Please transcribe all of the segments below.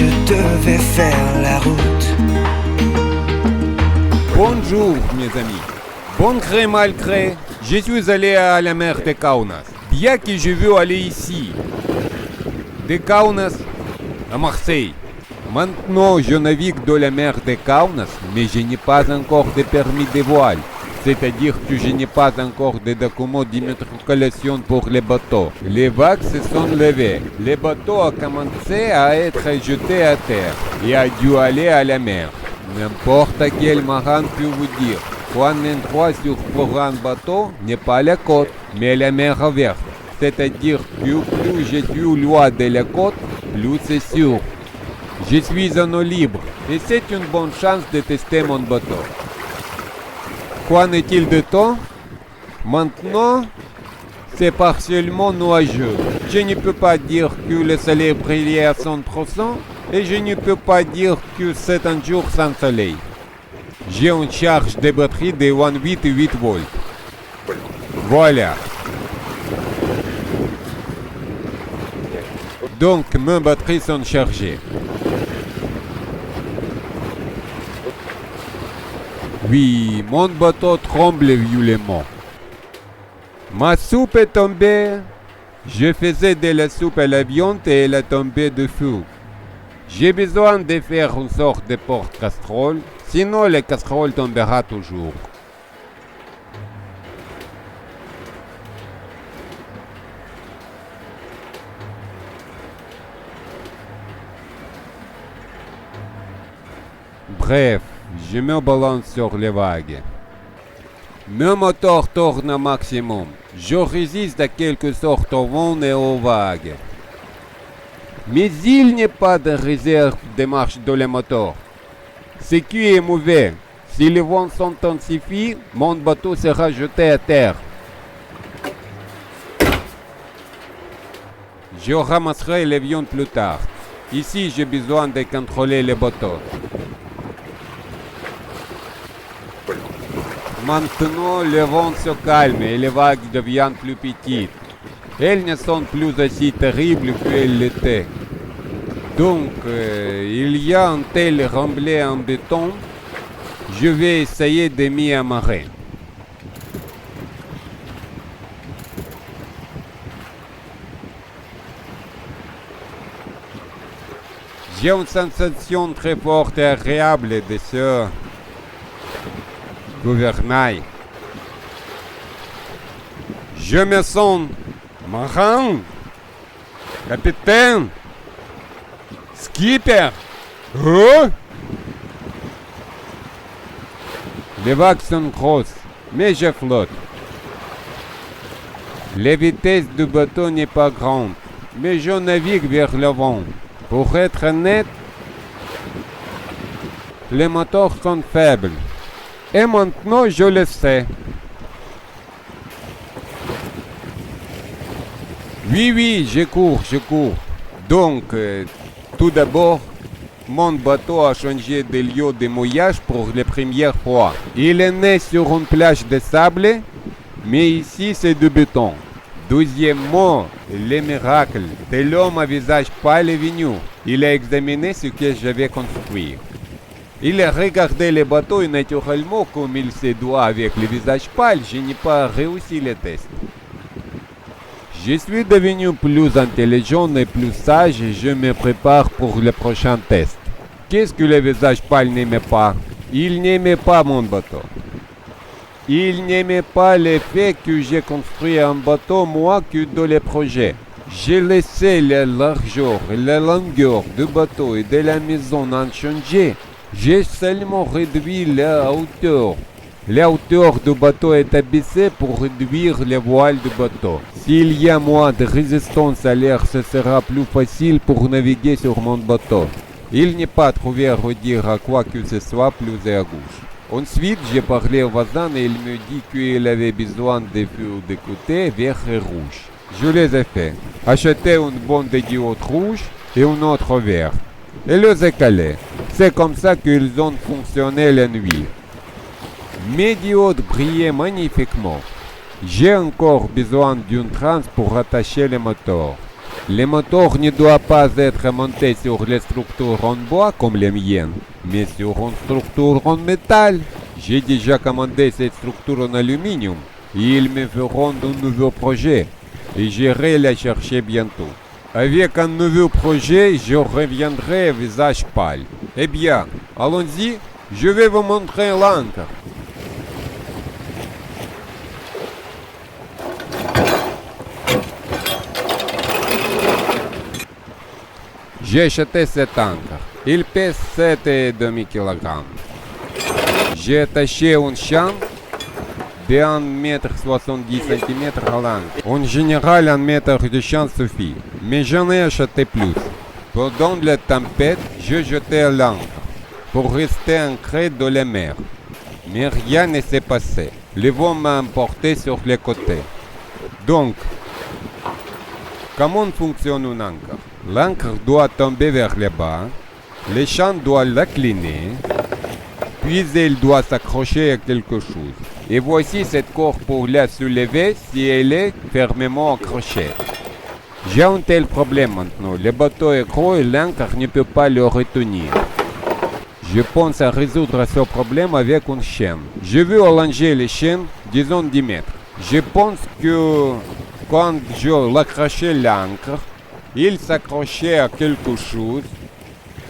je devais faire la route. Bonjour mes amis. Bon gré mal gré, je suis allé à la mer de Kaunas. Bien que je veux aller ici. De Kaunas à Marseille. Maintenant, je navigue dans la mer de Kaunas, mais je n'ai pas encore de permis de voile. C'est-à-dire que je n'ai pas encore de documents d'immatriculation pour les bateaux. Les vagues se sont levées. Le bateau a commencé à être jeté à terre et a dû aller à la mer. N'importe quel marin peut vous dire qu'un endroit sur un bateau n'est pas la côte, mais la mer verte. C'est-à-dire que plus je suis loin de la côte, plus c'est sûr. Je suis en eau libre et c'est une bonne chance de tester mon bateau. Qu'en est-il de temps? Maintenant, c'est partiellement nuageux. Je ne peux pas dire que le soleil brillait à 100% et je ne peux pas dire que c'est un jour sans soleil. J'ai une charge de batterie de 1,8 volts. Voilà. Donc mes batteries sont chargées. Oui, mon bateau tremble violemment. Ma soupe est tombée. Je faisais de la soupe à la viande et elle est tombée de feu. J'ai besoin de faire une sorte de porte-casserole, sinon la casserole tombera toujours. Bref, je me balance sur les vagues. Mon moteur tourne au maximum. Je résiste à quelque sorte au vent et aux vagues. Mais il n'y a pas de réserve de marche dans le moteur. Ce qui est mauvais. Si le vent s'intensifie, mon bateau sera jeté à terre. Je ramasserai l'avion plus tard. Ici, j'ai besoin de contrôler le bateau. Maintenant, le vent se calme et les vagues deviennent plus petites. Elles ne sont plus aussi terribles qu'elles l'étaient. Donc, il y a un tel remblai en béton. Je vais essayer de m'y amarrer. J'ai une sensation très forte et agréable de ce gouvernail. Je me sens marin, capitaine, skipper. Oh! Les vagues sont grosses, mais je flotte. La vitesse du bateau n'est pas grande, mais je navigue vers le vent. Pour être honnête, les moteurs sont faibles. Et maintenant, je le sais. Oui, je cours. Donc, tout d'abord, mon bateau a changé de lieu de mouillage pour la première fois. Il est né sur une plage de sable, mais ici c'est du béton. Deuxièmement, le miracle de l'homme à visage pâle est venu. Il a examiné ce que je vais construire. Il a regardé le bateau et naturellement, comme il se doit avec le visage pâle, je n'ai pas réussi le test. Je suis devenu plus intelligent et plus sage et je me prépare pour le prochain test. Qu'est-ce que le visage pâle n'aimait pas? Il n'aimait pas mon bateau. Il n'aimait pas le fait que j'ai construit un bateau moi que dans le projet. J'ai laissé la largeur et la longueur du bateau et de la maison inchangées. J'ai seulement réduit la hauteur. La hauteur du bateau est abaissée pour réduire les voiles du bateau. S'il y a moins de résistance à l'air, ce sera plus facile pour naviguer sur mon bateau. Il n'est pas trouvé à redire à quoi que ce soit plus à gauche. Ensuite, j'ai parlé au voisin et il me dit qu'il avait besoin de feux de côté vert et rouge. Je les ai fait. Acheter une bande de diodes rouges et une autre vert. Et les ai calés. C'est comme ça qu'ils ont fonctionné la nuit. Mes diodes brillaient magnifiquement. J'ai encore besoin d'une transe pour attacher le moteur. Le moteur ne doit pas être monté sur les structures en bois comme les miennes, mais sur une structure en métal. J'ai déjà commandé cette structure en aluminium et ils me feront un nouveau projet et j'irai la chercher bientôt. Avec un nouveau projet, je reviendrai visage pâle. Eh bien, allons-y, je vais vous montrer l'ancre. J'ai acheté cet ancre. Il pèse 7,5 kg. J'ai attaché un champ de 1,70 m à l'ancre. En général, 1 mètre de champ suffit, mais j'en ai acheté plus. Pendant la tempête, je jetais l'ancre pour rester ancré dans la mer. Mais rien ne s'est passé. Le vent m'a emporté sur les côtés. Donc, comment fonctionne une ancre? L'ancre doit tomber vers le bas, le champ doit l'incliner, puis elle doit s'accrocher à quelque chose. Et voici cette corde pour la soulever si elle est fermement accrochée. J'ai un tel problème maintenant. Le bateau est gros et l'ancre ne peut pas le retenir. Je pense à résoudre ce problème avec une chaîne. Je veux allonger les chaînes, disons 10 mètres. Je pense que quand je l'accrochais l'ancre, il s'accrochait à quelque chose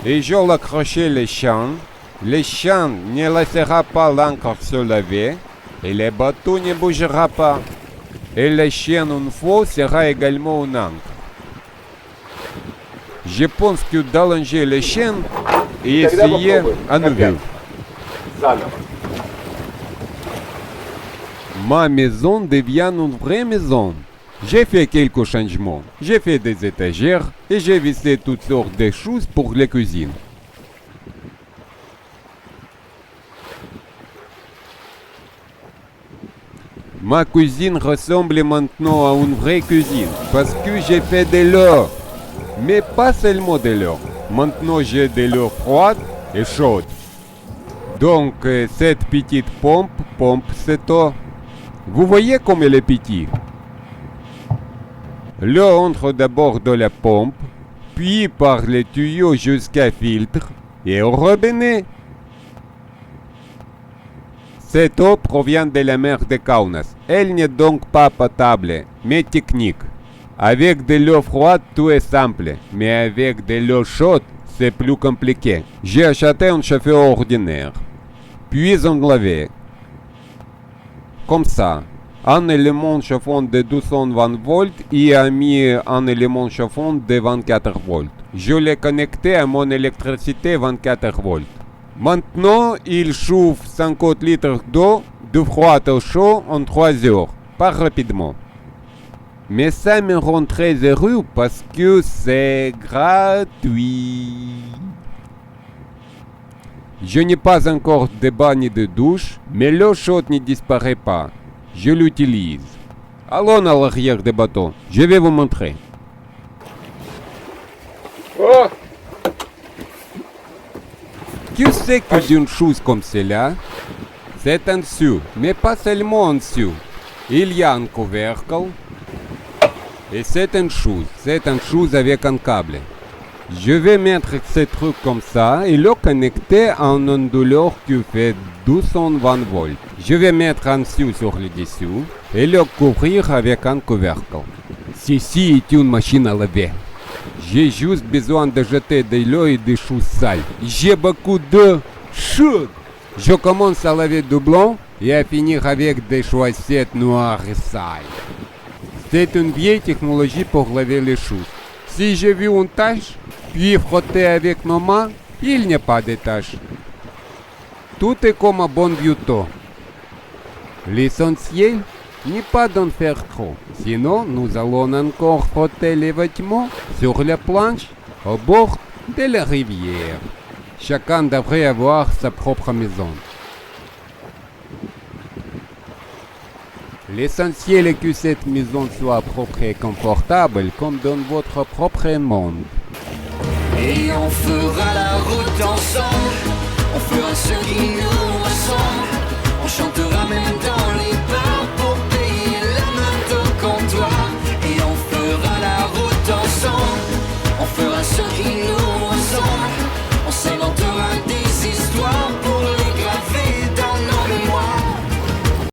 et je l'accrochais le champ ne laissera pas l'ancre se lever et le bateau ne bougera pas. Et la chaîne une fois sera également une ancre. Je pense que d'allonger les chaînes et essayer à nouveau. Ma maison devient une vraie maison. J'ai fait quelques changements. J'ai fait des étagères et j'ai vissé toutes sortes de choses pour la cuisine. Ma cuisine ressemble maintenant à une vraie cuisine parce que j'ai fait de l'eau. Mais pas seulement de l'eau. Maintenant j'ai de l'eau froide et chaude. Donc cette petite pompe cette eau. Vous voyez comme elle est petite. L'eau entre d'abord dans la pompe, puis par les tuyaux jusqu'à filtre et au robinet. Cette eau provient de la mer de Kaunas. Elle n'est donc pas potable, mais technique. Avec de l'eau froide, tout est simple, mais avec de l'eau chaude, c'est plus compliqué. J'ai acheté un chauffeur ordinaire, puis un lavé. Comme ça. Un élément chauffant de 220 volts et a mis un élément chauffant de 24 volts. Je l'ai connecté à mon électricité 24 volts. Maintenant, il chauffe 50 litres d'eau de froid au chaud en 3 heures, pas rapidement. Mais ça me rend très heureux parce que c'est gratuit. Je n'ai pas encore de bain ni de douche, mais l'eau chaude ne disparaît pas. Je l'utilise. Allons à l'arrière du bateau. Je vais vous montrer. Oh! Tu sais que d'une chose comme celle-là, c'est en dessous, mais pas seulement en dessous. Il y a un couvercle et c'est une chose avec un câble. Je vais mettre ce truc comme ça et le connecter à un onduleur qui fait 220 volts. Je vais mettre en dessous sur le dessous et le couvrir avec un couvercle. Ceci est une machine à laver. J'ai juste besoin de jeter de l'eau et des choses sales. J'ai beaucoup de choses. Je commence à laver du blanc et à finir avec des chaussettes noires et sales. C'est une vieille technologie pour laver les choses. Si j'ai vu une tache, puis frotter avec nos mains, il n'y a pas de tache. Tout est comme un bon vieux temps. L'essentiel n'est pas d'en faire trop. Sinon, nous allons encore frotter les vêtements sur la planche au bord de la rivière. Chacun devrait avoir sa propre maison. L'essentiel est que cette maison soit propre et confortable comme dans votre propre monde. Et on fera la